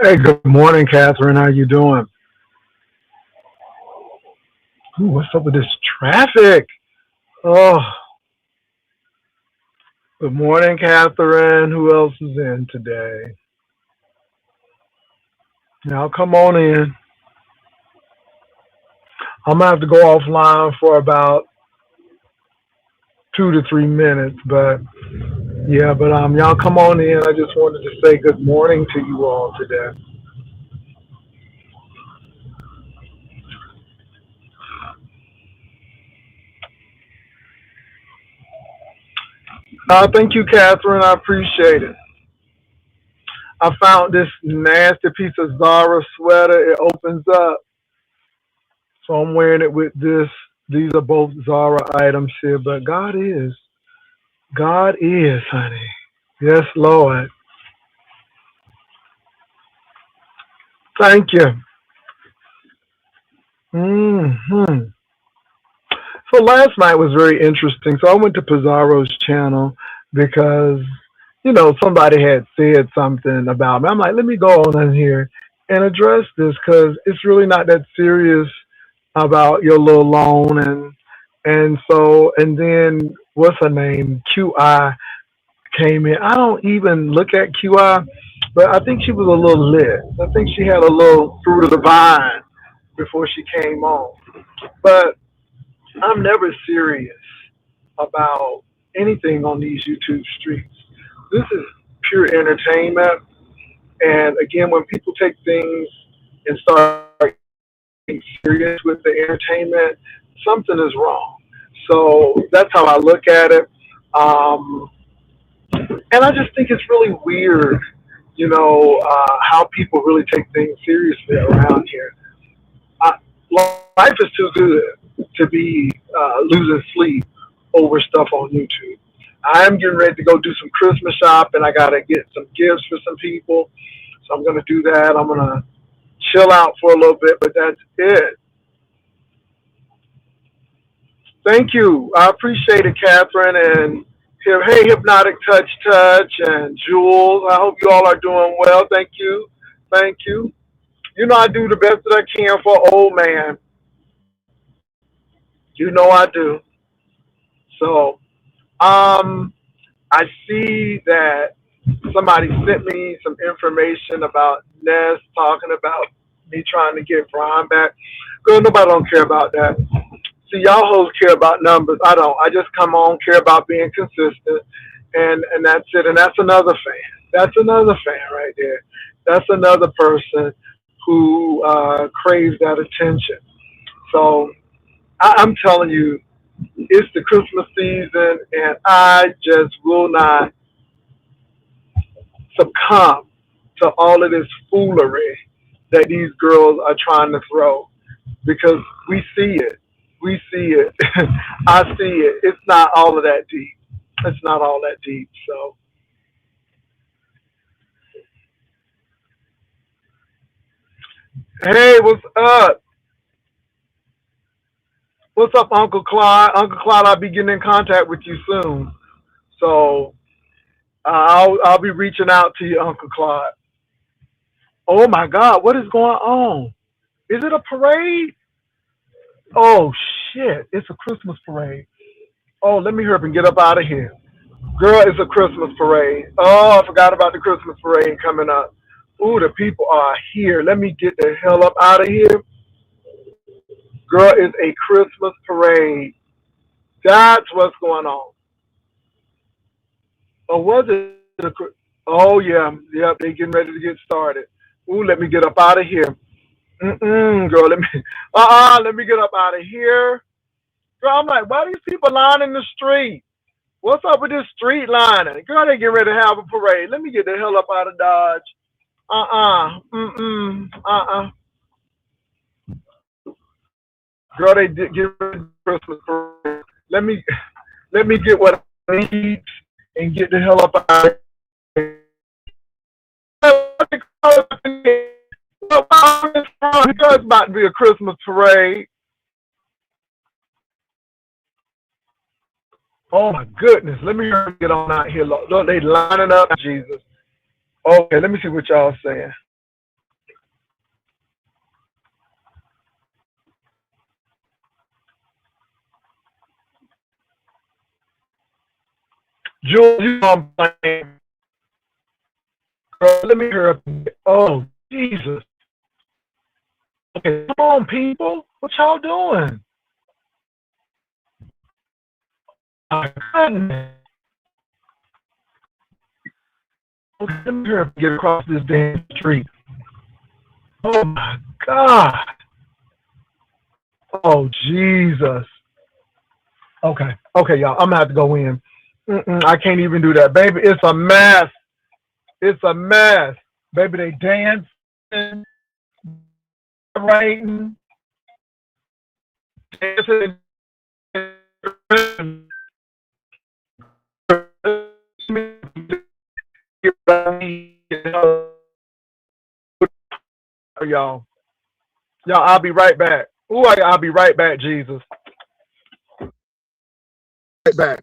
Hey, good morning, Catherine. How you doing? Ooh, what's up with this traffic? Oh, good morning, Catherine. Who else is in today? Now come on in. I'm gonna have to go offline for about 2 to 3 minutes, but yeah, but y'all come on in. I just wanted to say good morning to you all today. Thank you, Catherine. I appreciate it. I found this nasty piece of Zara sweater. It opens up, so I'm wearing it with this. These are both Zara items here, but God is, honey. Yes, Lord. Thank you. Hmm. So last night was very interesting. So I went to Pizarro's channel because, somebody had said something about me. I'm like, let me go on in here and address this because it's really not that serious about your little loan and then what's her name? QI came in. I don't even look at QI, but I think she was a little lit. I think she had a little fruit of the vine before she came on. But I'm never serious about anything on these YouTube streets. This is pure entertainment. And again, when people take things and start getting serious with the entertainment, something is wrong. So that's how I look at it. Um, and I just think it's really weird, how people really take things seriously around here. I, Life is too good to be losing sleep over stuff on YouTube. I am getting ready to go do some Christmas shopping. I got to get some gifts for some people. So I'm going to do that. I'm going to chill out for a little bit, but that's it. Thank you. I appreciate it, Catherine. And hey, Hypnotic Touch and Jules. I hope you all are doing well. Thank you. Thank you. I do the best that I can for old man. I do. So, I see that somebody sent me some information about Ness talking about me trying to get Brian back. Girl, nobody don't care about that. See, y'all hoes care about numbers. I don't. I just come on, care about being consistent, and that's it. And that's another fan. That's another fan right there. That's another person who craves that attention. So I'm telling you, it's the Christmas season, and I just will not succumb to all of this foolery that these girls are trying to throw because we see it. We see it. I see it. It's not all of that deep. It's not all that deep. So, hey, what's up? What's up, Uncle Clyde? Uncle Clyde, I'll be getting in contact with you soon. So, I'll be reaching out to you, Uncle Clyde. Oh my God, what is going on? Is it a parade? Oh shit, it's a Christmas parade. Oh, let me hurry up and get up out of here. Girl, it's a Christmas parade. Oh, I forgot about the Christmas parade coming up. Ooh, the people are here. Let me get the hell up out of here. Girl, it's a Christmas parade. That's what's going on. Or was it Oh, yeah. Yep, they getting ready to get started. Ooh, let me get up out of here. Girl, let me get up out of here. Girl, I'm like, why are these people lining the street? What's up with this street lining? Girl, they get ready to have a parade. Let me get the hell up out of Dodge. Mm-mm. Girl, they did give me Christmas parade. Let me get what I need and get the hell up out of here. It's about to be a Christmas parade. Oh my goodness. Let me get on out here. Look, they lining up, Jesus. Okay, let me see what y'all saying. Jules, you know I'm playing. Girl, let me hear it. Oh, Jesus. Okay, come on, people. What y'all doing? My goodness. Okay, let me hear it get across this damn street. Oh my God. Oh, Jesus. Okay. Okay, y'all. I'm gonna have to go in. I can't even do that, baby. It's a mess. It's a mess, baby. They dancing, writing, dancing. Y'all, y'all. I'll be right back. Ooh, I'll be right back, Jesus. Right back.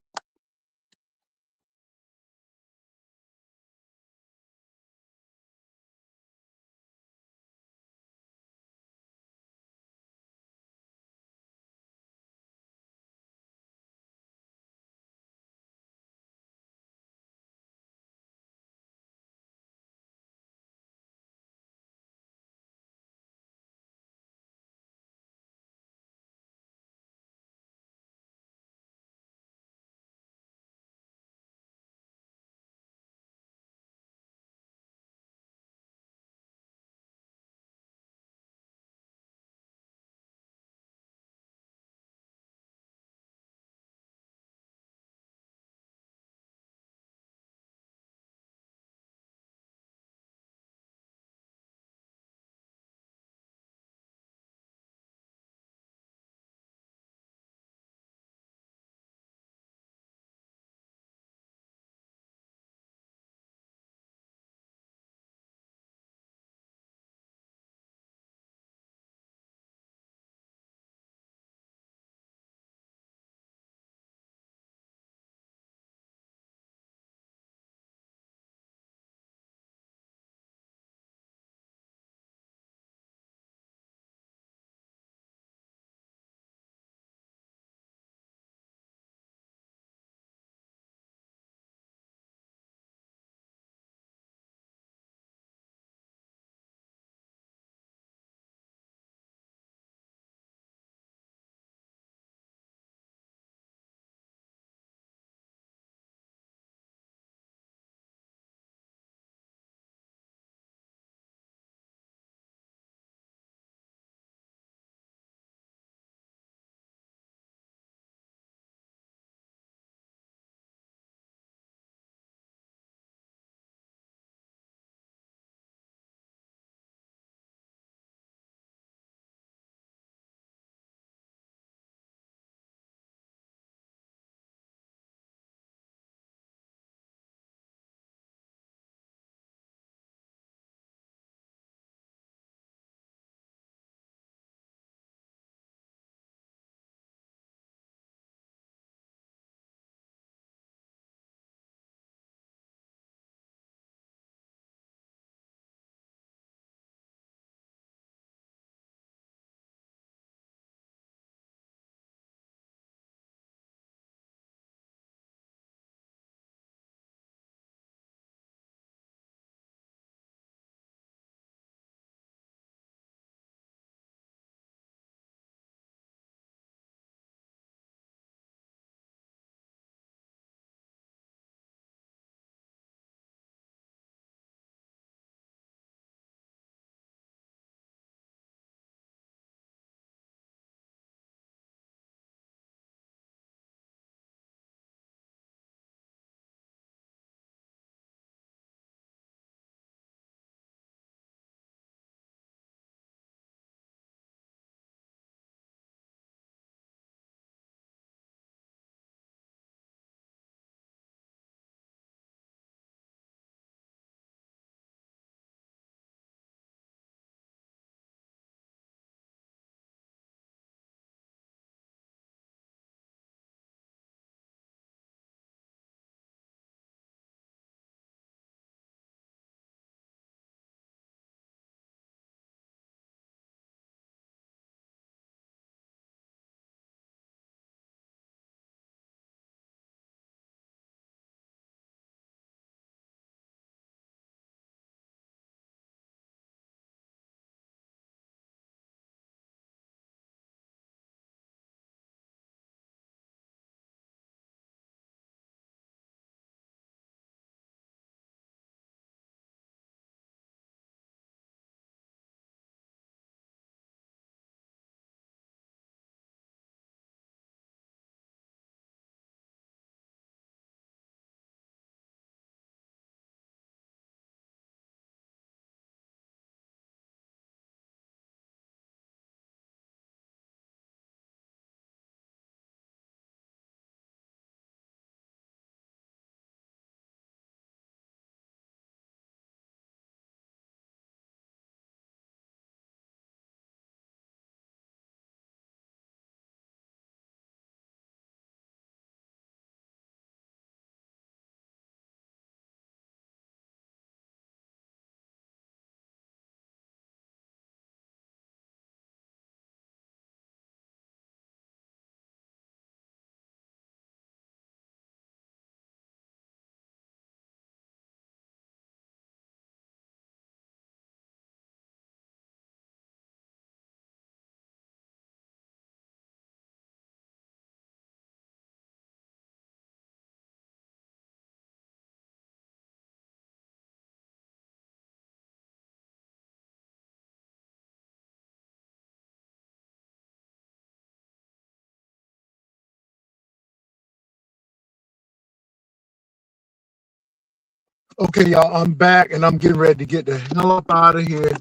Okay, y'all, I'm back and I'm getting ready to get the hell up out of here.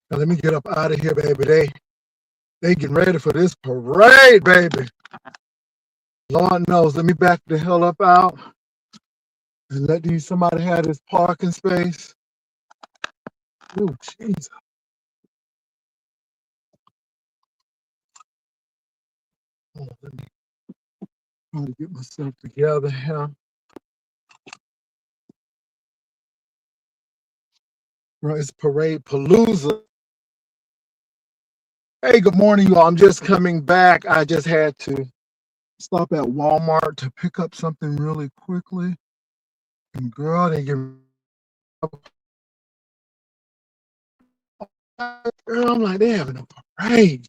Now, let me get up out of here, baby. They getting ready for this parade, baby. Lord knows. Let me back the hell up out and let somebody have this parking space. Oh, jeez. Oh, let me try to get myself together here. Right, it's Parade Palooza. Hey, good morning, you all. I'm just coming back. I just had to stop at Walmart to pick up something really quickly. And girl, they get girl, I'm like, they having a parade.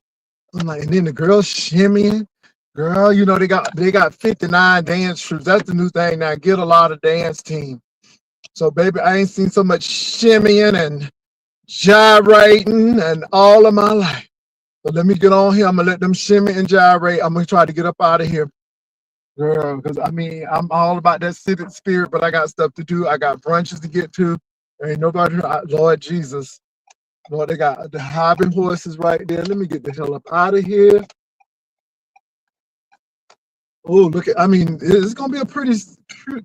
I'm like, and then the girls shimmying. Girl, you know, they got 59 dance troops. That's the new thing now. Get a lot of dance team. So baby, I ain't seen so much shimmying and gyrating and all of my life. But let me get on here. I'm gonna let them shimmy and gyrate. I'm gonna try to get up out of here. Girl, because I mean, I'm all about that civic spirit, but I got stuff to do. I got brunches to get to. There ain't nobody, Lord Jesus. Lord, they got the hopping horses right there. Let me get the hell up out of here. Oh, look at, I mean, it's gonna be a pretty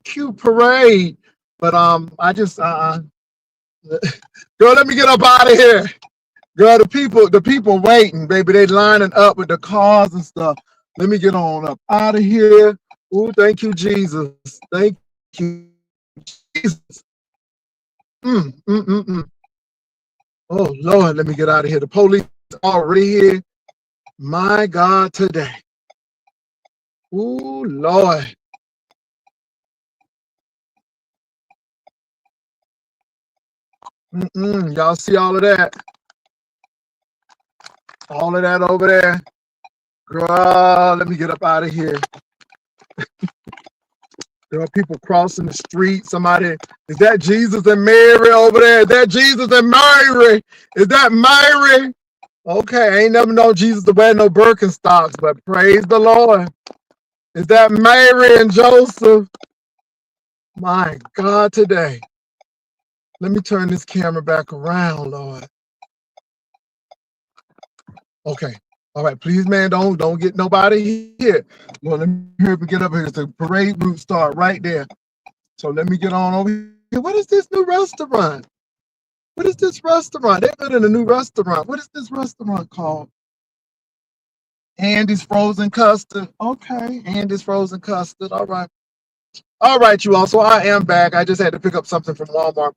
cute parade. But I just girl, let me get up out of here. Girl, the people waiting, baby. They lining up with the cars and stuff. Let me get on up out of here. Oh, thank you, Jesus. Thank you, Jesus. Mm, mm, mm, mm. Oh, Lord, let me get out of here. The police already here. My God, today. Oh, Lord. Y'all see all of that? All of that over there? Girl, let me get up out of here. There are people crossing the street. Somebody, is that Jesus and Mary over there? Is that Jesus and Mary? Is that Mary? Okay, I ain't never known Jesus to wear no Birkenstocks, but praise the Lord. Is that Mary and Joseph? My God, today. Let me turn this camera back around, Lord. Okay. All right, please, man, don't get nobody here. Lord, let me get up here. It's a parade route start right there. So let me get on over here. What is this new restaurant? What is this restaurant? They've been in a new restaurant. What is this restaurant called? Andy's Frozen Custard. Okay, Andy's Frozen Custard. All right. All right, you all. So I am back. I just had to pick up something from Walmart.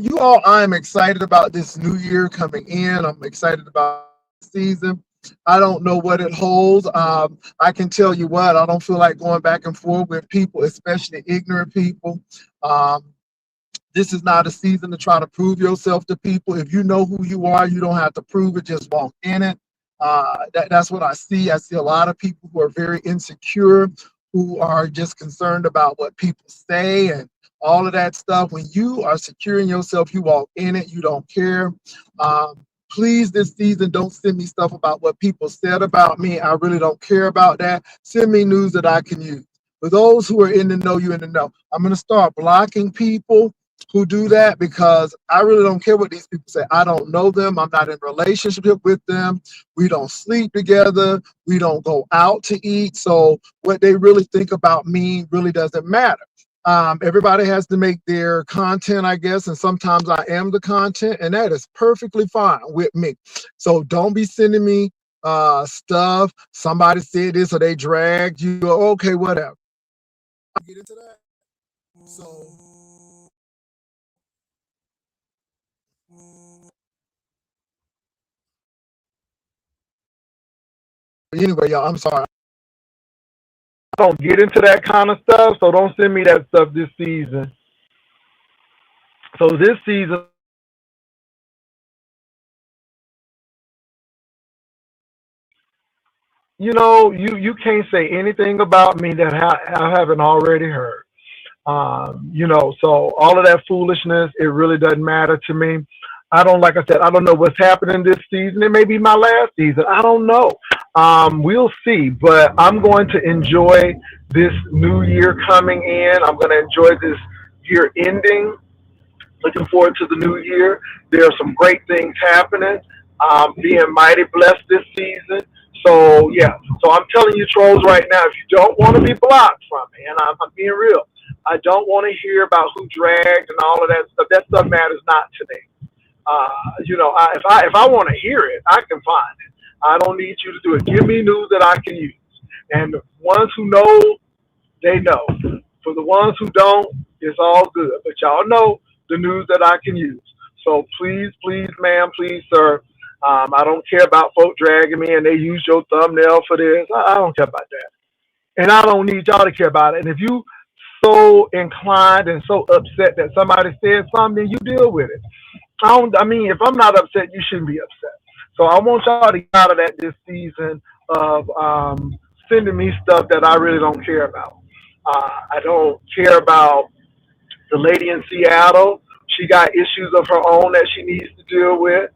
You all, I'm excited about this new year coming in. I'm excited about the season. I don't know what it holds. I can tell you what, I don't feel like going back and forth with people, especially ignorant people. Um, this is not a season to try to prove yourself to people. If you know who you are, you don't have to prove it, just walk in it. That's what I see. I see a lot of people who are very insecure, who are just concerned about what people say and all of that stuff. When you are securing yourself, you walk in it, you don't care. Please, this season, don't send me stuff about what people said about me. I really don't care about that. Send me news that I can use. For those who are in the know, you in the know. I'm going to start blocking people who do that because I really don't care what these people say. I don't know them. I'm not in relationship with them. We don't sleep together. We don't go out to eat. So what they really think about me really doesn't matter. Everybody has to make their content, I guess, and sometimes I am the content, and that is perfectly fine with me. So don't be sending me stuff. Somebody said this or they dragged you. Okay, whatever. I'll get into that. So anyway, y'all, I'm sorry. I don't get into that kind of stuff, so don't send me that stuff this season. So this season, you can't say anything about me that I haven't already heard. So all of that foolishness, it really doesn't matter to me. I don't, like I said, I don't know what's happening this season. It may be my last season. I don't know. We'll see. But I'm going to enjoy this new year coming in. I'm going to enjoy this year ending. Looking forward to the new year. There are some great things happening. Being mighty blessed this season. So yeah. So I'm telling you, trolls, right now, if you don't want to be blocked from me, and I'm being real, I don't want to hear about who dragged and all of that stuff. That stuff matters not to me. If I want to hear it, I can find it. I don't need you to do it. Give me news that I can use. And the ones who know, they know. For the ones who don't, it's all good. But y'all know the news that I can use. So please, please, ma'am, please, sir. I don't care about folk dragging me and they use your thumbnail for this. I don't care about that. And I don't need y'all to care about it. And if you so inclined and so upset that somebody said something, you deal with it. If I'm not upset, you shouldn't be upset. So I want y'all to get out of that this season of sending me stuff that I really don't care about. I don't care about the lady in Seattle. She got issues of her own that she needs to deal with.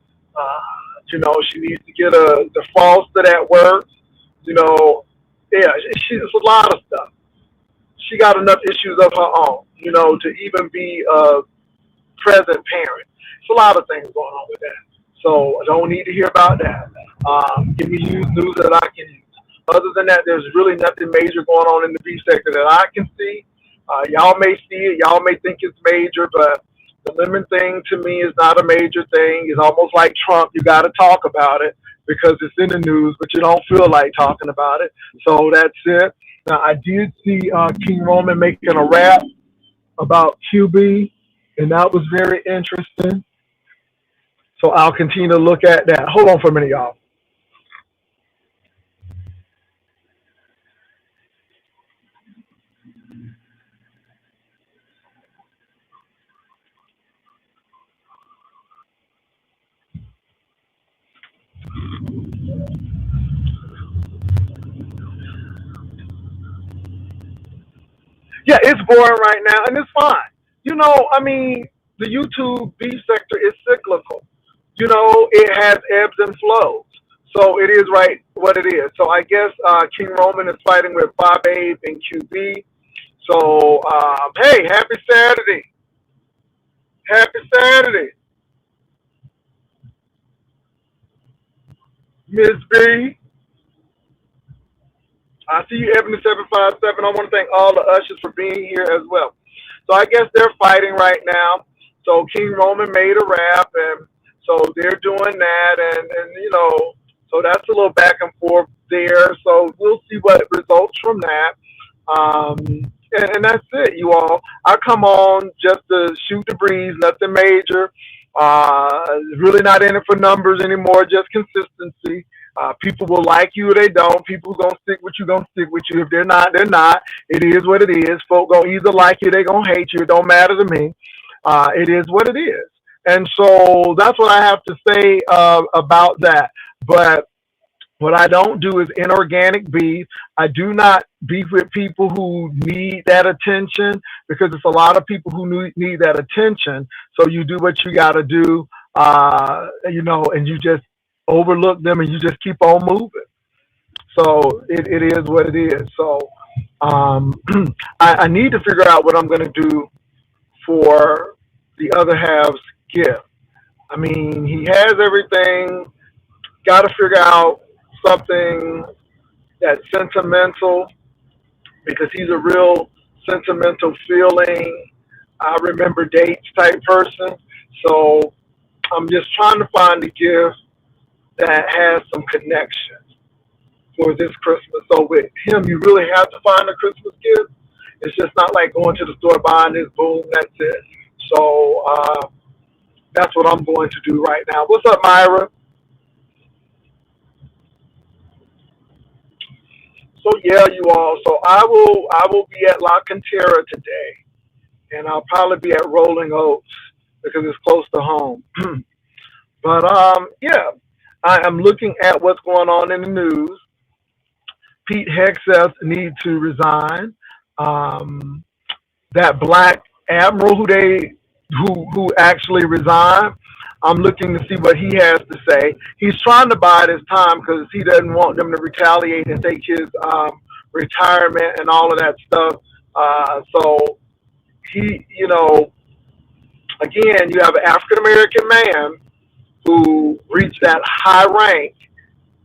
She needs to get the foster that works. Yeah, it's a lot of stuff. She got enough issues of her own, to even be a present parent. It's a lot of things going on with that. So I don't need to hear about that. Give me news that I can use. Other than that, there's really nothing major going on in the beef sector that I can see. Y'all may see it. Y'all may think it's major, but the lemon thing to me is not a major thing. It's almost like Trump. You got to talk about it because it's in the news, but you don't feel like talking about it. So that's it. Now, I did see King Roman making a rap about QB, and that was very interesting. So I'll continue to look at that. Hold on for a minute, y'all. Yeah, it's boring right now, and it's fine. The YouTube beef sector is cyclical. It has ebbs and flows. So it is right what it is. So I guess King Roman is fighting with Bob Abe and QB. So, hey, happy Saturday. Happy Saturday, Miss B. I see you, Ebony757. I want to thank all the ushers for being here as well. So I guess they're fighting right now. So King Roman made a rap, and so they're doing that, and so that's a little back and forth there. So we'll see what results from that. And that's it, you all. I come on just to shoot the breeze, nothing major. Really not in it for numbers anymore, just consistency. People will like you or they don't. People gonna stick with you, gonna stick with you. If they're not, they're not. It is what it is. Folk gonna either like you, they gonna hate you. It don't matter to me. It is what it is. And so that's what I have to say about that. But what I don't do is inorganic beef. I do not beef with people who need that attention because it's a lot of people who need that attention. So you do what you got to do, and you just overlook them and you just keep on moving. So it is what it is. So I need to figure out what I'm going to do for the other half's gift. I mean, he has everything. Got to figure out something that's sentimental because he's a real sentimental feeling. I remember dates type person. So I'm just trying to find a gift that has some connection for this Christmas. So with him, you really have to find a Christmas gift. It's just not like going to the store buying this, boom, that's it. So that's what I'm going to do right now. What's up, Myra? So yeah, you all. So I will be at La Cantera today, and I'll probably be at Rolling Oaks because it's close to home. But yeah, I am looking at what's going on in the news. Pete Hegseth needs to resign. That black admiral who actually resigned, I'm looking to see what he has to say. He's trying to bide his time because he doesn't want them to retaliate and take his retirement and all of that stuff. So he, again, you have an African American man who reached that high rank,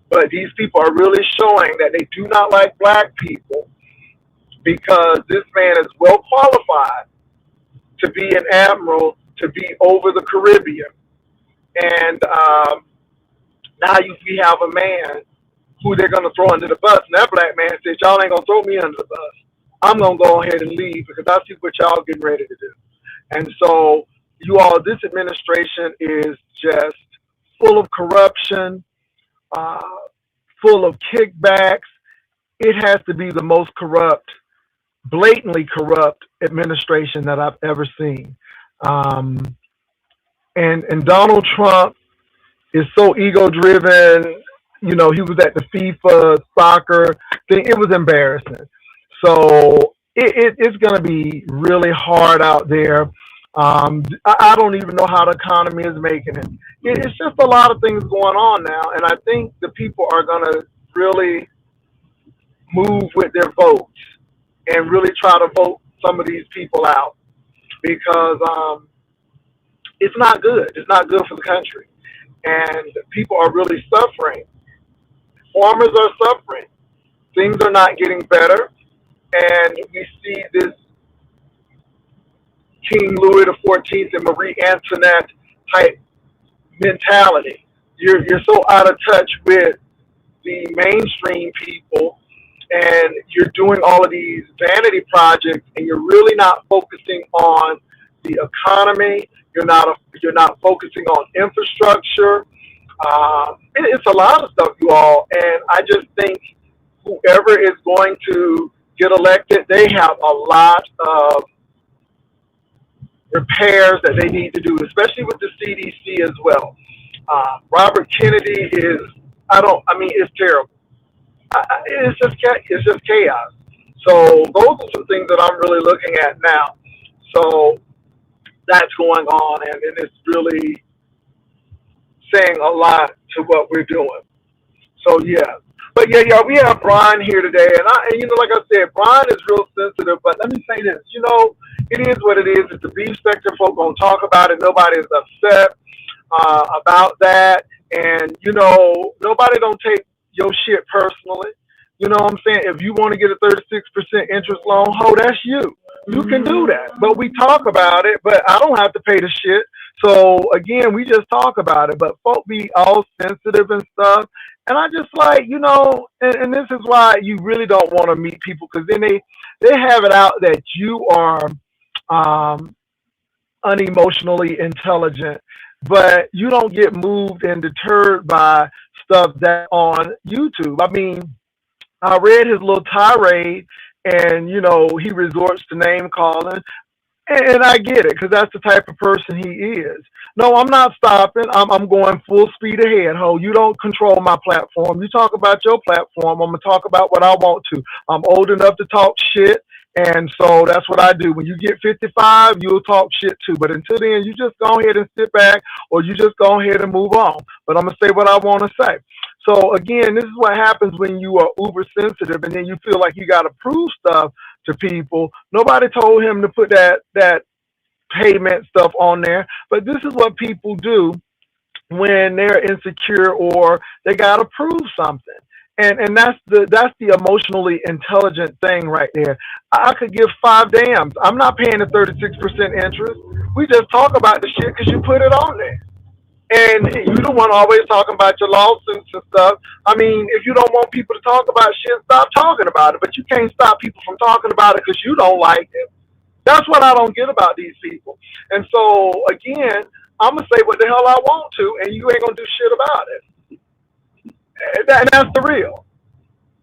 but these people are really showing that they do not like black people because this man is well qualified to be an admiral, to be over the Caribbean. And now we have a man who they're going to throw under the bus. And that black man said, y'all ain't going to throw me under the bus. I'm going to go ahead and leave because I see what y'all getting ready to do. And so, you all, this administration is just full of corruption, full of kickbacks. It has to be the most corrupt, blatantly corrupt administration that I've ever seen. And Donald Trump is so ego-driven. He was at the FIFA soccer thing. It was embarrassing. So it's going to be really hard out there. I don't even know how the economy is making it. It's just a lot of things going on now, and I think the people are going to really move with their votes and really try to vote some of these people out because it's not good. It's not good for the country, and people are really suffering. Farmers are suffering. Things are not getting better, and we see this King Louis XIV and Marie Antoinette type mentality. You're so out of touch with the mainstream people, and you're doing all of these vanity projects, and you're really not focusing on the economy. You're not focusing on infrastructure. It's a lot of stuff, you all, and I just think whoever is going to get elected, they have a lot of repairs that they need to do, especially with the CDC as well. Robert Kennedy it's terrible. It's just chaos. So those are some things that I'm really looking at now. So that's going on, and it's really saying a lot to what we're doing. So yeah. But yeah, we have Brian here today, and like I said, Brian is real sensitive. But let me say this, it is what it is. It's the beef sector. Folk gonna talk about it. Nobody is upset about that, and nobody don't take your shit personally. You know what I'm saying? If you want to get a 36% interest loan, that's you. You can do that. But we talk about it, but I don't have to pay the shit. So again, we just talk about it. But folk be all sensitive and stuff. And I just like, and this is why you really don't want to meet people, because then they have it out that you are unemotionally intelligent, but you don't get moved and deterred by stuff that on YouTube. I mean, I read his little tirade, and he resorts to name calling, and I get it because that's the type of person he is. No, I'm not stopping. I'm going full speed ahead. You don't control my platform. You talk about your platform. I'm gonna talk about what I want to. I'm old enough to talk shit, and so that's what I do. When you get 55, you'll talk shit too. But until then, you just go ahead and sit back, or you just go ahead and move on. But I'm gonna say what I want to say. So again, this is what happens when you are uber sensitive, and then you feel like you got to prove stuff to people. Nobody told him to put that payment stuff on there, but this is what people do when they're insecure or they got to prove something. And that's the emotionally intelligent thing right there. I could give 5 damns. I'm not paying the 36% interest. We just talk about the shit because you put it on there. And you don't want to always talking about your lawsuits and stuff. I mean, if you don't want people to talk about shit, stop talking about it. But you can't stop people from talking about it because you don't like it. That's what I don't get about these people. And so, again, I'm going to say what the hell I want to, and you ain't going to do shit about it. And that's the real.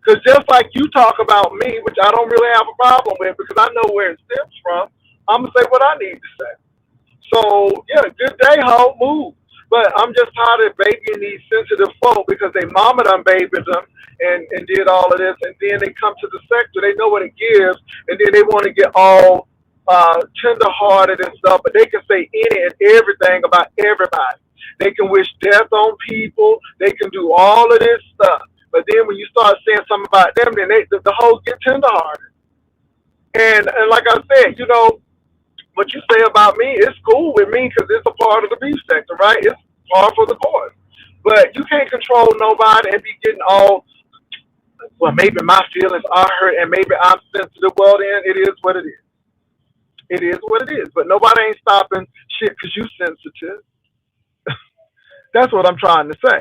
Because just like you talk about me, which I don't really have a problem with because I know where it stems from, I'm going to say what I need to say. So, yeah, good day, ho, move. But I'm just tired of babying these sensitive folk because they mama done babied them and did all of this. And then they come to the sector, they know what it gives, and then they want to get all tender-hearted and stuff, but they can say any and everything about everybody. They can wish death on people. They can do all of this stuff. But then when you start saying something about them, then the hoes get tenderhearted. And like I said, what you say about me, it's cool with me because it's a part of the beef sector, right? It's par for the course. But you can't control nobody and be getting all, well, maybe my feelings are hurt and maybe I'm sensitive. Well, then it is what it is. It is what it is. But nobody ain't stopping shit because you sensitive. That's what I'm trying to say.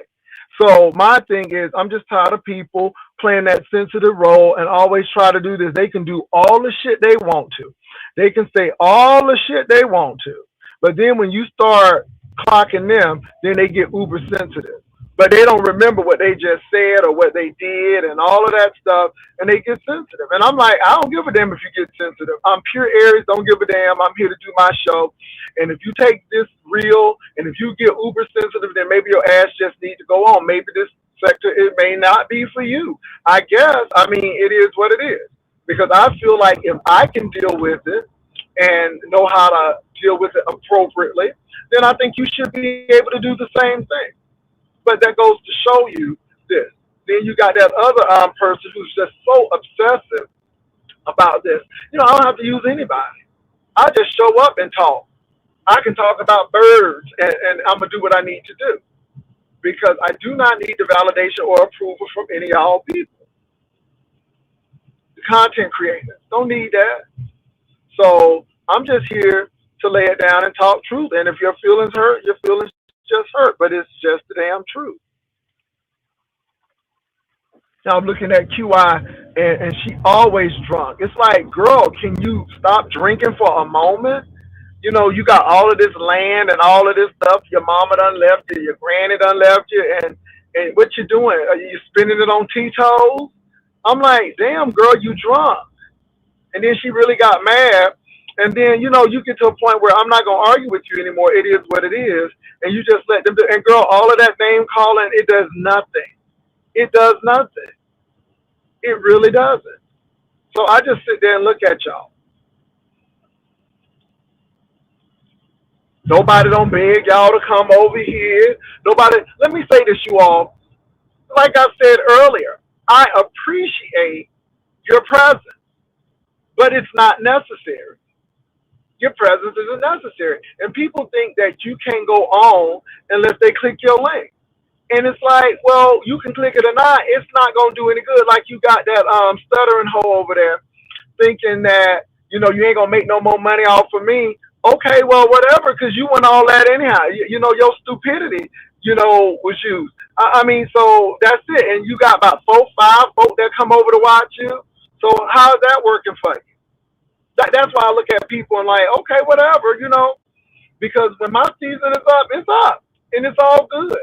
So my thing is, I'm just tired of people playing that sensitive role and always try to do this. They can do all the shit they want to. They can say all the shit they want to. But then when you start clocking them, then they get uber sensitive. But they don't remember what they just said or what they did and all of that stuff, and they get sensitive. And I'm like, I don't give a damn if you get sensitive. I'm pure Aries, don't give a damn. I'm here to do my show. And if you take this real and if you get uber sensitive, then maybe your ass just needs to go on. Maybe this sector, it may not be for you. I guess, I mean, it is what it is. Because I feel like if I can deal with it and know how to deal with it appropriately, then I think you should be able to do the same thing. But that goes to show you this. Then you got that other person who's just so obsessive about this. I don't have to use anybody. I just show up and talk. I can talk about birds, and I'm going to do what I need to do. Because I do not need the validation or approval from any of y'all people. The content creators don't need that. So I'm just here to lay it down and talk truth. And if your feelings hurt, your feelings just hurt. But it's just the damn truth. Now I'm looking at QI, and she always drunk. It's like, girl, can you stop drinking for a moment? You got all of this land and all of this stuff. Your mama done left you. Your granny done left you. And what you doing? Are you spending it on Tito's? I'm like, damn, girl, you drunk. And then she really got mad. And then, you get to a point where I'm not going to argue with you anymore. It is what it is. And you just let them do. And girl, all of that name calling, it does nothing. It does nothing. It really doesn't. So I just sit there and look at y'all. Nobody don't beg y'all to come over here. Nobody, let me say this, you all. Like I said earlier, I appreciate your presence, but it's not necessary. Your presence isn't necessary. And people think that you can't go on unless they click your link. And it's like, well, you can click it or not. It's not going to do any good. Like you got that stuttering hoe over there thinking that, you ain't going to make no more money off of me. Okay, well, whatever, because you want all that anyhow. Your stupidity, was used. I mean, so that's it. And you got about 4, 5 folks that come over to watch you. So how's that working for you? That's why I look at people and like, okay, whatever, because when my season is up, it's up. And it's all good.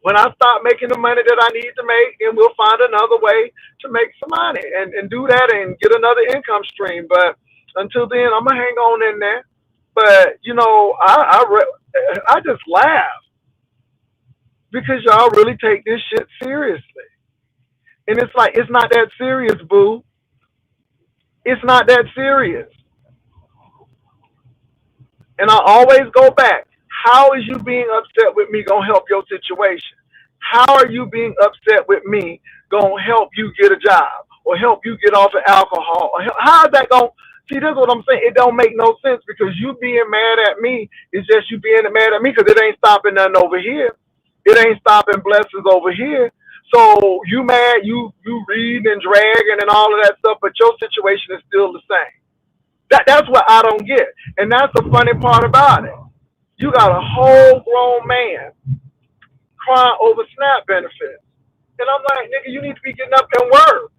When I start making the money that I need to make, then we'll find another way to make some money and do that and get another income stream. But until then, I'm going to hang on in there. But, I just laugh because y'all really take this shit seriously. And it's like, it's not that serious, boo. It's not that serious. And I always go back. How is you being upset with me going to help your situation? How are you being upset with me going to help you get a job or help you get off of alcohol? How is that going to... See, this is what I'm saying. It don't make no sense because you being mad at me is just you being mad at me because it ain't stopping nothing over here. It ain't stopping blessings over here. So you mad, you reading and dragging and all of that stuff, but your situation is still the same. That's what I don't get. And that's the funny part about it. You got a whole grown man crying over SNAP benefits. And I'm like, nigga, you need to be getting up and work.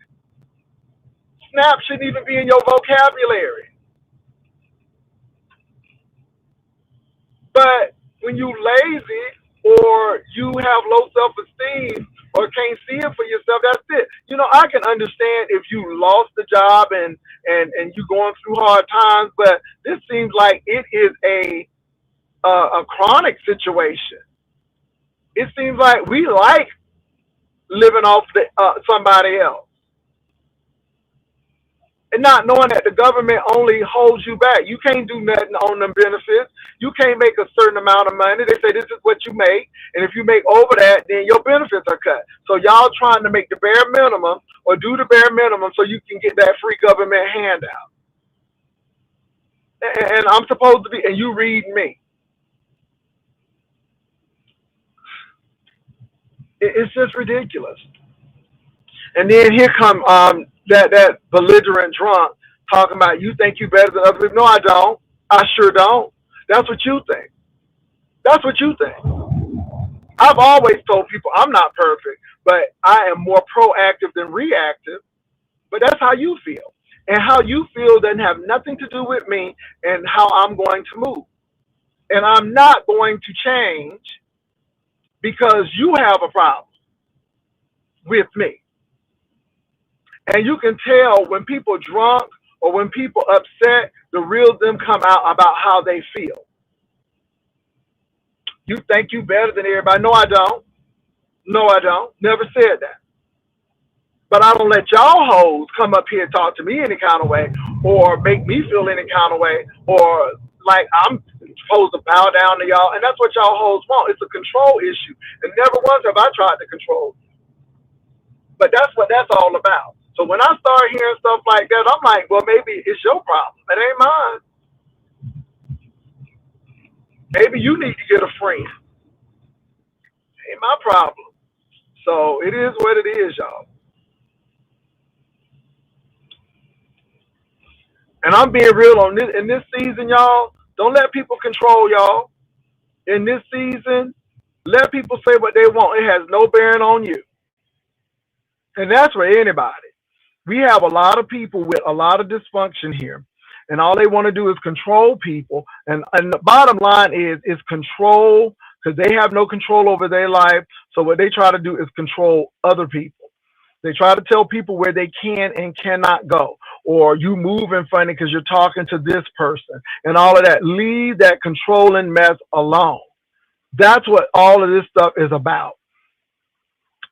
SNAP shouldn't even be in your vocabulary. But when you lazy or you have low self-esteem or can't see it for yourself, that's it. I can understand if you lost the job and you going through hard times, but this seems like it is a chronic situation. It seems like we like living off somebody else. and not knowing that the government only holds you back. You can't do nothing on them benefits. You can't make a certain amount of money. They say this is what you make, and if you make over that, then your benefits are cut. So y'all trying to make the bare minimum or do the bare minimum so you can get that free government handout. And I'm supposed to be, and you read me. It's just ridiculous. And then here come that belligerent drunk talking about you think you better than other people. No, I don't. I sure don't. That's what you think. That's what you think. I've always told people I'm not perfect, but I am more proactive than reactive. But that's how you feel. And how you feel doesn't have nothing to do with me and how I'm going to move. And I'm not going to change because you have a problem with me. And you can tell when people drunk or when people upset, the real them come out about how they feel. You think you better than everybody. No, I don't. No, I don't. Never said that. But I don't let y'all hoes come up here and talk to me any kind of way or make me feel any kind of way or like I'm supposed to bow down to y'all. And that's what y'all hoes want. It's a control issue. And never once have I tried to control you. But that's what that's all about. So when I start hearing stuff like that, I'm like, well, maybe it's your problem. It ain't mine. Maybe you need to get a friend. Ain't my problem. So it is what it is, y'all. And I'm being real on this in this season, y'all. Don't let people control y'all. In this season, let people say what they want. It has no bearing on you. And that's for anybody. We have a lot of people with a lot of dysfunction here. And all they want to do is control people. And the bottom line is control because they have no control over their life. So what they try to do is control other people. They try to tell people where they can and cannot go. Or you moving funny because you're talking to this person and all of that. Leave that controlling mess alone. That's what all of this stuff is about.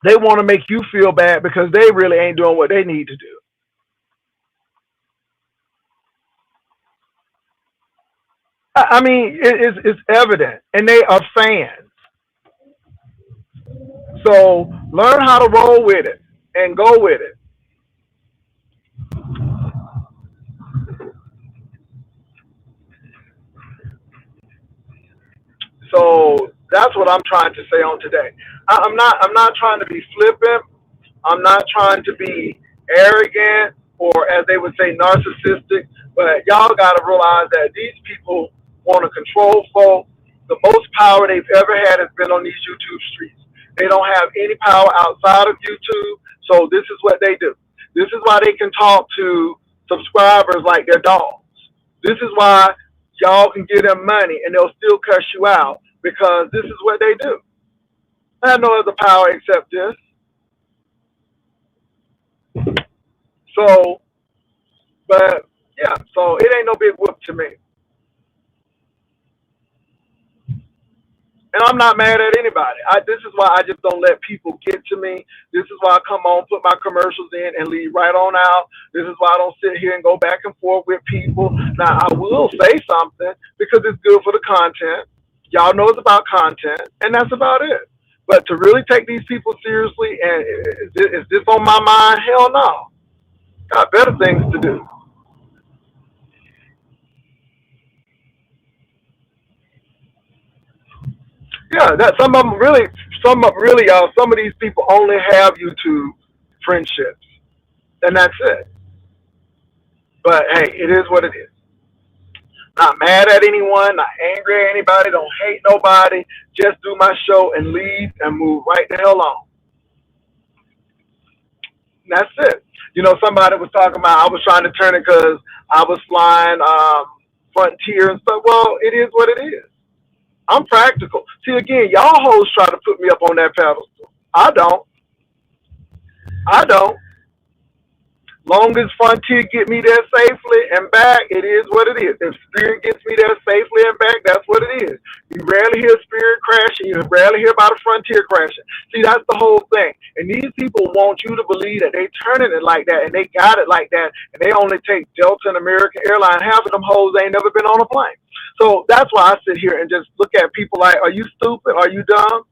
They want to make you feel bad because they really ain't doing what they need to do. I mean, it's evident, and they are fans. So learn how to roll with it and go with it. So that's what I'm trying to say on today. I'm not trying to be flippant. I'm not trying to be arrogant or, as they would say, narcissistic. But y'all got to realize that these people want to control folk. The most power they've ever had has been on these YouTube streets. They don't have any power outside of YouTube. So this is what they do. This is why they can talk to subscribers like they're dogs. This is why y'all can give them money and they'll still cuss you out because this is what they do. I have no other power except this. So, but yeah, so it ain't no big whoop to me. And I'm not mad at anybody. This is why I just don't let people get to me. This is why I come on, put my commercials in, and leave right on out. This is why I don't sit here and go back and forth with people. Now, I will say something because it's good for the content. Y'all know it's about content, and that's about it. But to really take these people seriously, and is this on my mind? Hell no. Got better things to do. Yeah, that some of them really, y'all. Some of these people only have YouTube friendships, and that's it. But hey, it is what it is. Not mad at anyone, not angry at anybody, don't hate nobody. Just do my show and leave and move right the hell on. And that's it. You know, somebody was talking about I was trying to turn it because I was flying Frontier and stuff. Well, it is what it is. I'm practical. See, again, y'all hoes try to put me up on that pedestal. I don't. I don't. Long as Frontier get me there safely and back, it is what it is. If Spirit gets me there safely and back, that's what it is. You rarely hear Spirit crashing. You rarely hear about a Frontier crashing. See, that's the whole thing. And these people want you to believe that they turning it like that and they got it like that, and they only take Delta and American Airlines. Half of them hoes ain't never been on a plane. So that's why I sit here and just look at people like, are you stupid? Are you dumb?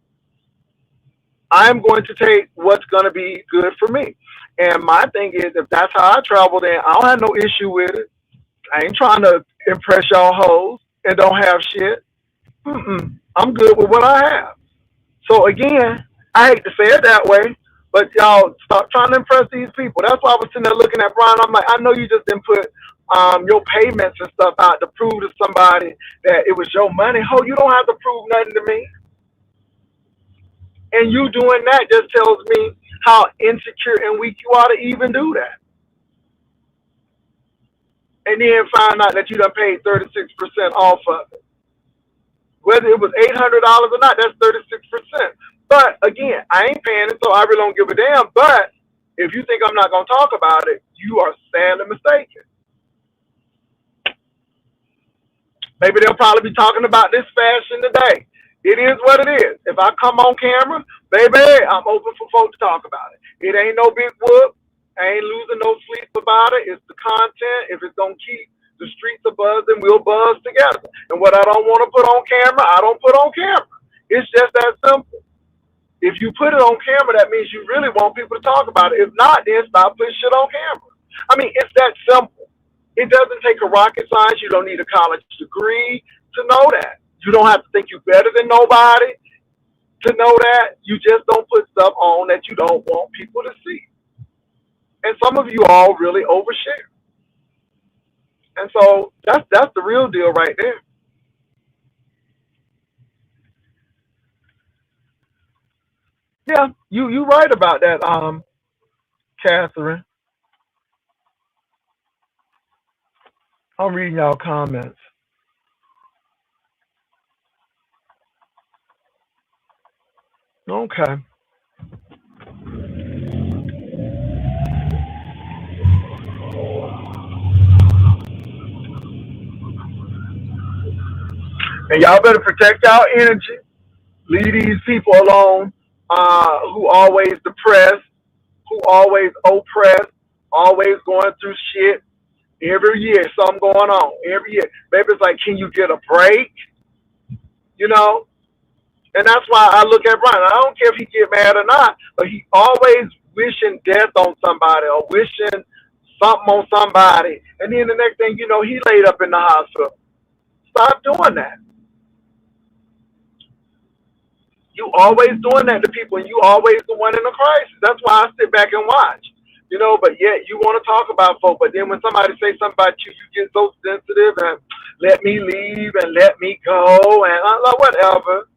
I'm going to take what's going to be good for me. And my thing is, if that's how I travel, then I don't have no issue with it. I ain't trying to impress y'all hoes and don't have shit. I'm good with what I have. So again, I hate to say it that way, but y'all stop trying to impress these people. That's why I was sitting there looking at Brian. I'm like, I know you just didn't put your payments and stuff out to prove to somebody that it was your money. Ho, you don't have to prove nothing to me. And you doing that just tells me how insecure and weak you are to even do that. And then find out that you done paid 36% off of it. Whether it was $800 or not, that's 36%. But again, I ain't paying it, so I really don't give a damn. But if you think I'm not going to talk about it, you are sadly mistaken. Maybe they'll probably be talking about this fashion today. It is what it is. If I come on camera, baby, I'm open for folks to talk about it. It ain't no big whoop. I ain't losing no sleep about it. It's the content. If it's going to keep the streets are buzzing, we'll buzz together. And what I don't want to put on camera, I don't put on camera. It's just that simple. If you put it on camera, that means you really want people to talk about it. If not, then stop putting shit on camera. I mean, it's that simple. It doesn't take a rocket science. You don't need a college degree to know that. You don't have to think you're better than nobody to know that. You just don't put stuff on that you don't want people to see. And some of you all really overshare. And so that's the real deal right there. Yeah, you right about that, Catherine. I'm reading y'all comments. Okay. And y'all better protect y'all energy. Leave these people alone, who always depressed, who always oppressed, always going through shit. Every year, something going on. Every year. Maybe it's like, can you get a break? You know? And that's why I look at Brian. I don't care if he get mad or not, but he always wishing death on somebody or wishing something on somebody. And then the next thing you know, he laid up in the hospital. Stop doing that. You always doing that to people, and you always the one in a crisis. That's why I sit back and watch. You know, but yet you want to talk about folk. But then when somebody say something about you, you get so sensitive and let me leave and let me go and whatever.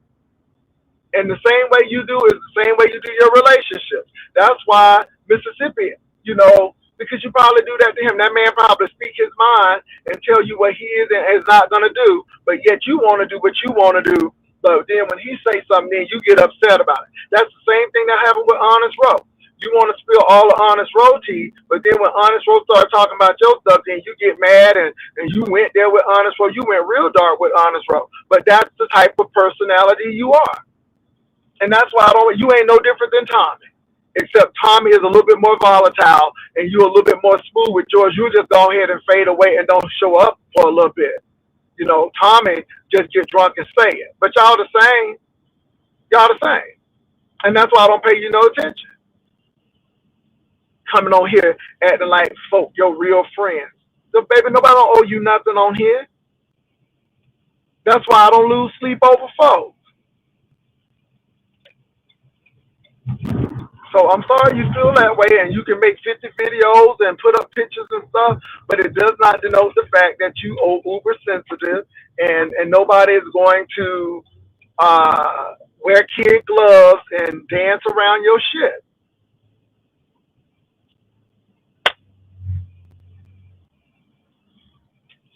And the same way you do is the same way you do your relationships. That's why Mississippi, you know, because you probably do that to him. That man probably speak his mind and tell you what he is and is not going to do. But yet you want to do what you want to do. But then when he say something, then you get upset about it. That's the same thing that happened with Honest Row. You want to spill all the Honest Row tea, but then when Honest Row started talking about your stuff, then you get mad and you went there with Honest Row. You went real dark with Honest Row. But that's the type of personality you are. And that's why you ain't no different than Tommy. Except Tommy is a little bit more volatile and you're a little bit more smooth with yours. You just go ahead and fade away and don't show up for a little bit. You know, Tommy just get drunk and say it. But y'all the same. Y'all the same. And that's why I don't pay you no attention. Coming on here acting like folk, your real friends. So, baby, nobody don't owe you nothing on here. That's why I don't lose sleep over folks. So I'm sorry you feel that way, and you can make 50 videos and put up pictures and stuff, but it does not denote the fact that you are uber sensitive, and nobody is going to wear kid gloves and dance around your shit.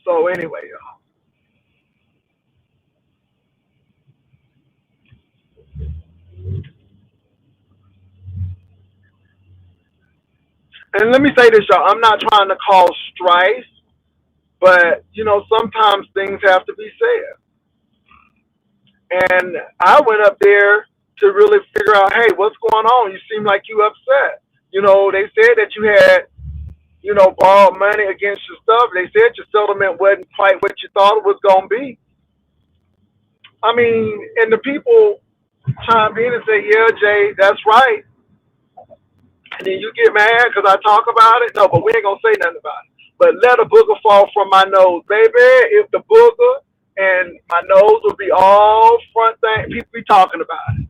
So anyway, y'all. And let me say this, y'all. I'm not trying to cause strife, but you know, sometimes things have to be said. And I went up there to really figure out, hey, what's going on? You seem like you upset. They said that you had, borrowed money against your stuff. They said your settlement wasn't quite what you thought it was going to be. I mean, and the people chimed in and say, yeah, Jay, that's right. And then you get mad because I talk about it. No, but we ain't going to say nothing about it. But let a booger fall from my nose, baby. If the booger and my nose will be all front thing, people be talking about it.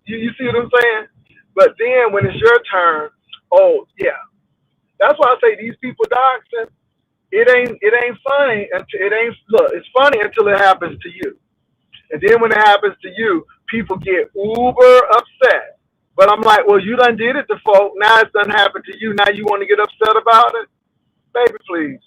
You see what I'm saying? But then when it's your turn, oh yeah. That's why I say these people doxing, it ain't funny until it ain't look, it's funny until it happens to you. And then when it happens to you, people get uber upset. But I'm like, well, you done did it to folk. Now it's done happened to you. Now you want to get upset about it? Baby, please.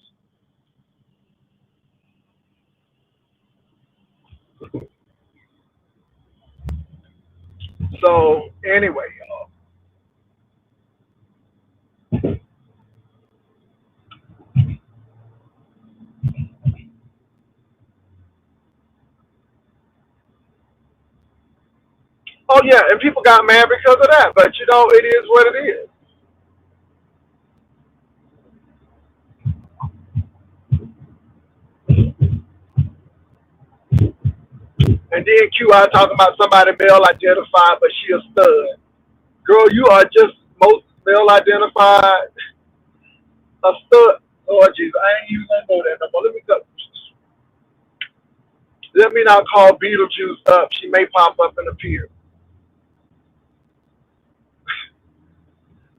So anyway, y'all. Oh yeah, and people got mad because of that. But it is what it is. And then QI talking about somebody male identified, but she a stud. Girl, you are just most male identified a stud. Lord Jesus, I ain't even gonna go there no more. Let me not call Beetlejuice up. She may pop up and appear.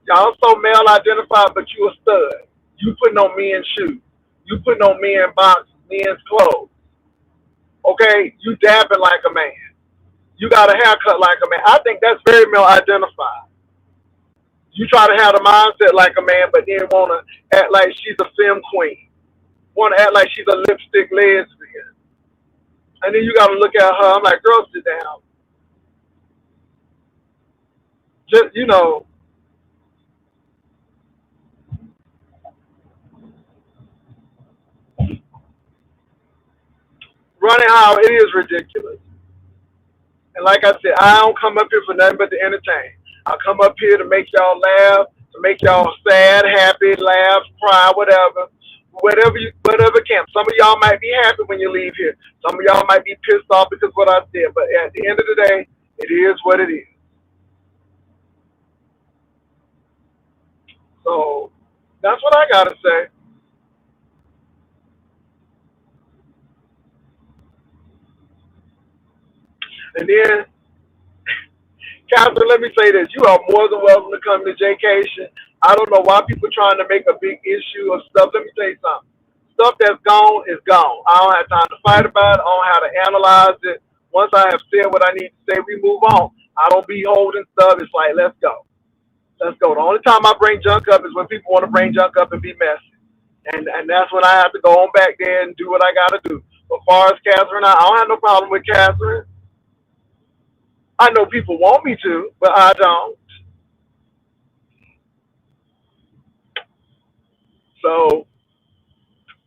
Y'all so male identified, but you a stud. You putting on men's shoes. You putting on men's boxes, men's clothes. Okay, you dabbing like a man. You got a haircut like a man. I think that's very male identified. You try to have the mindset like a man, but then want to act like she's a femme queen. Want to act like she's a lipstick lesbian. And then you got to look at her. I'm like, girl, sit down. Just, running how it is ridiculous. And like I said, I don't come up here for nothing but to entertain. I come up here to make y'all laugh, to make y'all sad, happy, laugh, cry, whatever. Whatever can. Some of y'all might be happy when you leave here. Some of y'all might be pissed off because of what I said. But at the end of the day, it is what it is. So that's what I gotta say. And then, Catherine, let me say this. You are more than welcome to come to Jaycation. I don't know why people trying to make a big issue of stuff. Let me tell you something. Stuff that's gone is gone. I don't have time to fight about it. I don't have to analyze it. Once I have said what I need to say, we move on. I don't be holding stuff. It's like, let's go. Let's go. The only time I bring junk up is when people want to bring junk up and be messy. And that's when I have to go on back there and do what I got to do. But as far as Catherine, I don't have no problem with Catherine. I know people want me to, but I don't. So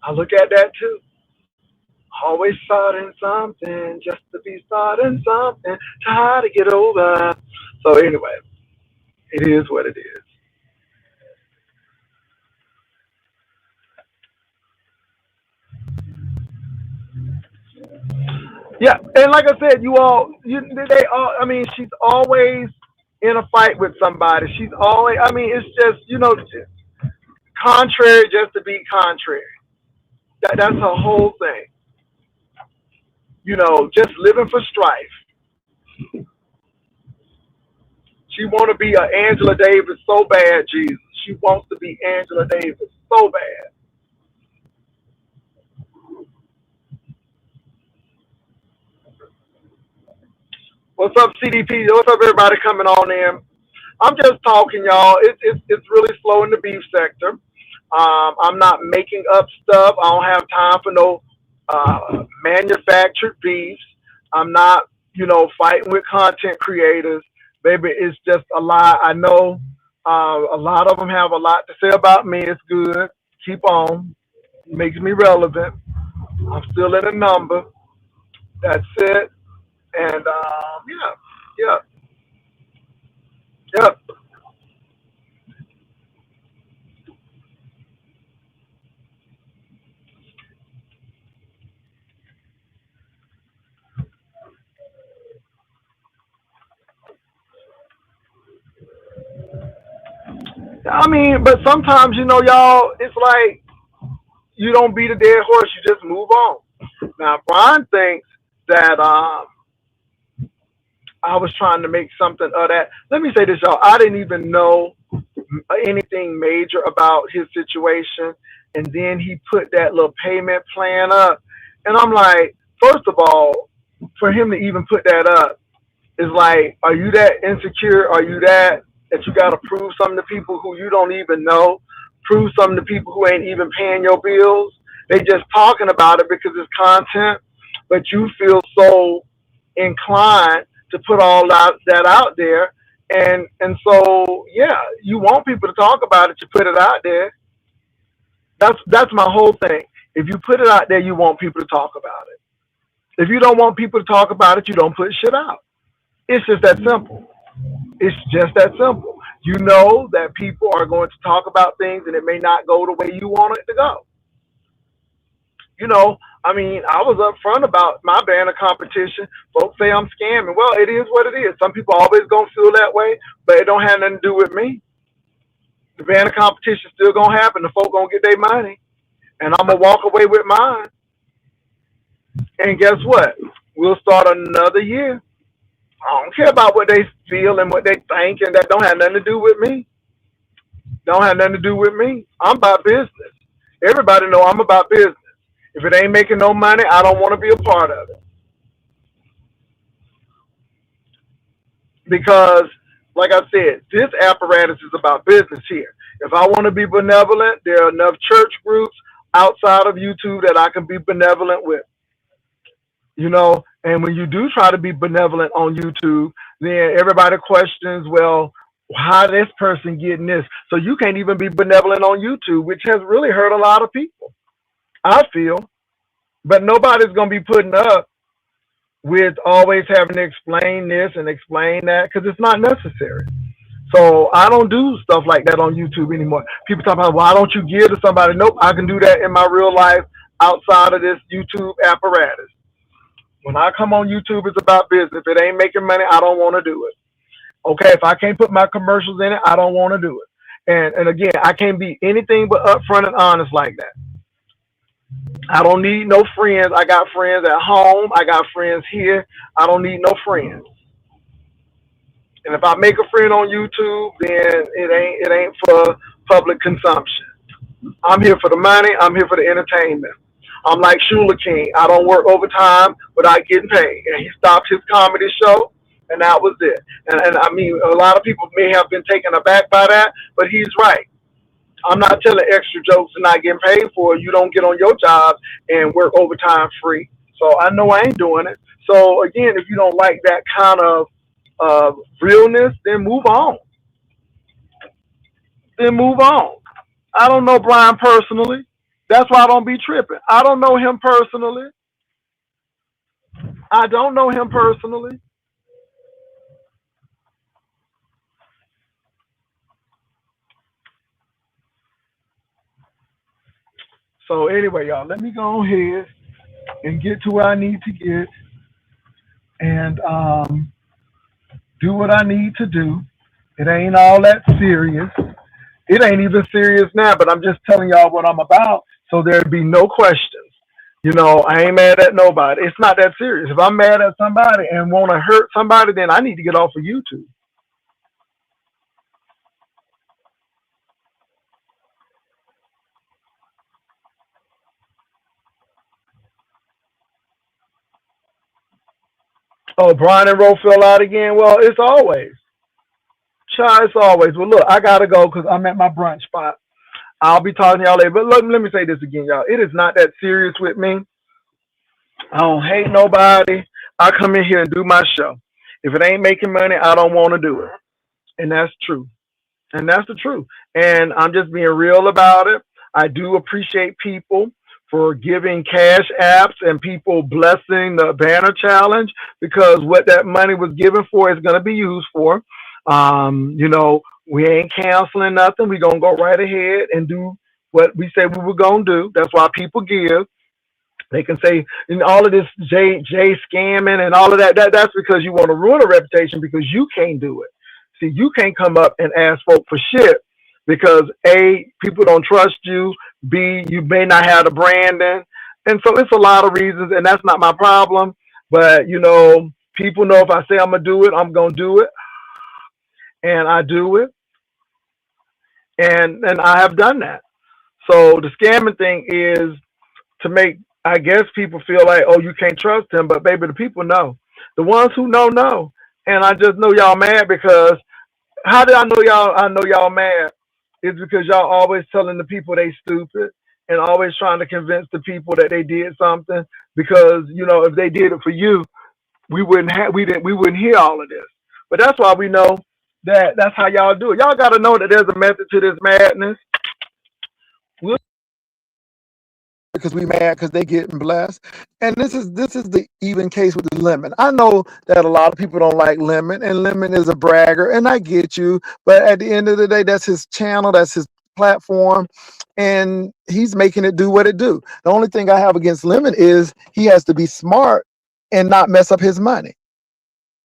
I look at that too. Always starting something just to be starting something. Try to get over. So anyway, it is what it is. Yeah, and like I said, they all. I mean, she's always in a fight with somebody. She's always. I mean, it's just contrary just to be contrary. That's her whole thing. Just living for strife. She want to be a Angela Davis so bad, Jesus. She wants to be Angela Davis so bad. What's up, CDP? What's up, everybody coming on in? I'm just talking, y'all. It's really slow in the beef sector. I'm not making up stuff. I don't have time for no manufactured beefs. I'm not, fighting with content creators. Baby, it's just a lot. I know a lot of them have a lot to say about me. It's good. Keep on. Makes me relevant. I'm still in a number. That's it. And yeah, yeah, yeah. I mean, but sometimes y'all, it's like you don't beat a dead horse; you just move on. Now, Brian thinks that I was trying to make something of that. Let me say this, y'all. I didn't even know anything major about his situation, and then he put that little payment plan up, and I'm like, first of all, for him to even put that up is like, are you that insecure? Are you that you got to prove something to people who you don't even know? Prove something to people who ain't even paying your bills? They just talking about it because it's content, but you feel so inclined to put all that out there, and so yeah, you want people to talk about it. You put it out there. That's my whole thing. If you put it out there, you want people to talk about it. If you don't want people to talk about it, you don't put shit out. It's just that simple. It's just that simple. You know that people are going to talk about things and it may not go the way you want it to go. I mean, I was upfront about my banner competition. Folks say I'm scamming. Well, it is what it is. Some people always gonna feel that way, but it don't have nothing to do with me. The banner competition still gonna happen. The folk gonna get their money, and I'm gonna walk away with mine. And guess what? We'll start another year. I don't care about what they feel and what they think, and that don't have nothing to do with me. Don't have nothing to do with me. I'm about business. Everybody know I'm about business. If it ain't making no money, I don't want to be a part of it. Because, like I said, this apparatus is about business here. If I want to be benevolent, there are enough church groups outside of YouTube that I can be benevolent with. And when you do try to be benevolent on YouTube, then everybody questions, well, how this person getting this? So you can't even be benevolent on YouTube, which has really hurt a lot of people, I feel. But nobody's going to be putting up with always having to explain this and explain that because it's not necessary. So I don't do stuff like that on YouTube anymore. People talk about, why don't you give to somebody? Nope, I can do that in my real life outside of this YouTube apparatus. When I come on YouTube, it's about business. If it ain't making money, I don't want to do it. Okay, if I can't put my commercials in it, I don't want to do it. And again, I can't be anything but upfront and honest like that. I don't need no friends. I got friends at home. I got friends here. I don't need no friends. And if I make a friend on YouTube, then it ain't for public consumption. I'm here for the money. I'm here for the entertainment. I'm like Shula King. I don't work overtime without getting paid. And he stopped his comedy show, and that was it. And I mean, a lot of people may have been taken aback by that, but he's right. I'm not telling extra jokes and not getting paid for it. You don't get on your job and work overtime free. So I know I ain't doing it. So again, if you don't like that kind of realness, then move on. Then move on. I don't know Brian personally. That's why I don't be tripping. I don't know him personally. I don't know him personally. So anyway, y'all, let me go ahead and get to where I need to get and do what I need to do. It ain't all that serious. It ain't even serious now, but I'm just telling y'all what I'm about so there'd be no questions. I ain't mad at nobody. It's not that serious. If I'm mad at somebody and want to hurt somebody, then I need to get off of YouTube. Oh, Brian and Roe fell out again. Well, it's always. Child, it's always. Well, look, I got to go because I'm at my brunch spot. I'll be talking to y'all later. But look, let me say this again, y'all. It is not that serious with me. I don't hate nobody. I come in here and do my show. If it ain't making money, I don't want to do it. And that's true. And that's the truth. And I'm just being real about it. I do appreciate people for giving cash apps and people blessing the banner challenge, because what that money was given for is going to be used for. You know, we ain't canceling nothing. We're going to go right ahead and do what we said we were going to do. That's why people give. They can say, and all of this J scamming and all of that, that's because you want to ruin a reputation because you can't do it. See, you can't come up and ask folk for shit because A, people don't trust you, B, you may not have the branding. And so it's a lot of reasons, and that's not my problem. But, you know, people know if I say I'm going to do it, I'm going to do it. And I do it. And I have done that. So the scamming thing is to make, I guess, people feel like, oh, you can't trust him, but baby, the people know. The ones who know. And I just know y'all mad because how did I know y'all? I know y'all mad. It's because y'all always telling the people they stupid and always trying to convince the people that they did something. Because you know, if they did it for you, we wouldn't hear all of this. But that's why we know that that's how y'all do it. Y'all got to know that there's a method to this madness. We'll because we mad because they getting blessed. And this is the even case with the Lemon. I know that a lot of people don't like Lemon, and Lemon is a bragger, and I get you. But at the end of the day, that's his channel, that's his platform, and he's making it do what it do. The only thing I have against Lemon is he has to be smart and not mess up his money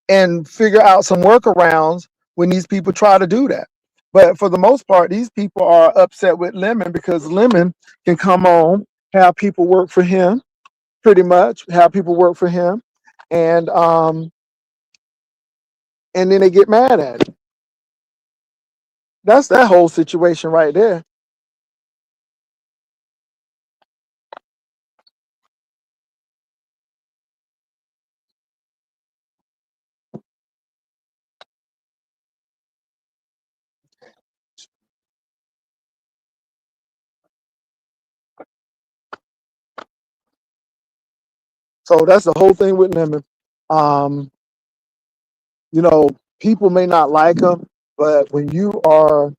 and figure out some workarounds when these people try to do that. But for the most part, these people are upset with Lemon because Lemon can come on, have people work for him, pretty much have people work for him, and then they get mad at it. That's that whole situation right there. So that's the whole thing with Lemon. Um, you know, people may not like him, but when you are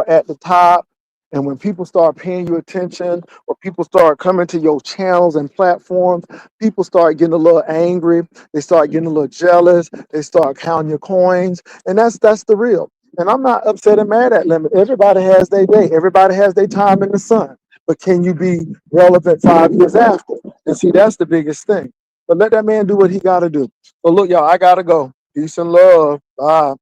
at the top and when people start paying you attention or people start coming to your channels and platforms, people start getting a little angry, they start getting a little jealous, they start counting your coins, and that's the real. And I'm not upset and mad at Lemon. Everybody has their day, everybody has their time in the sun, but can you be relevant 5 years after? And see, that's the biggest thing. But let that man do what he got to do. So look, y'all, I gotta go. Peace and love. Bye.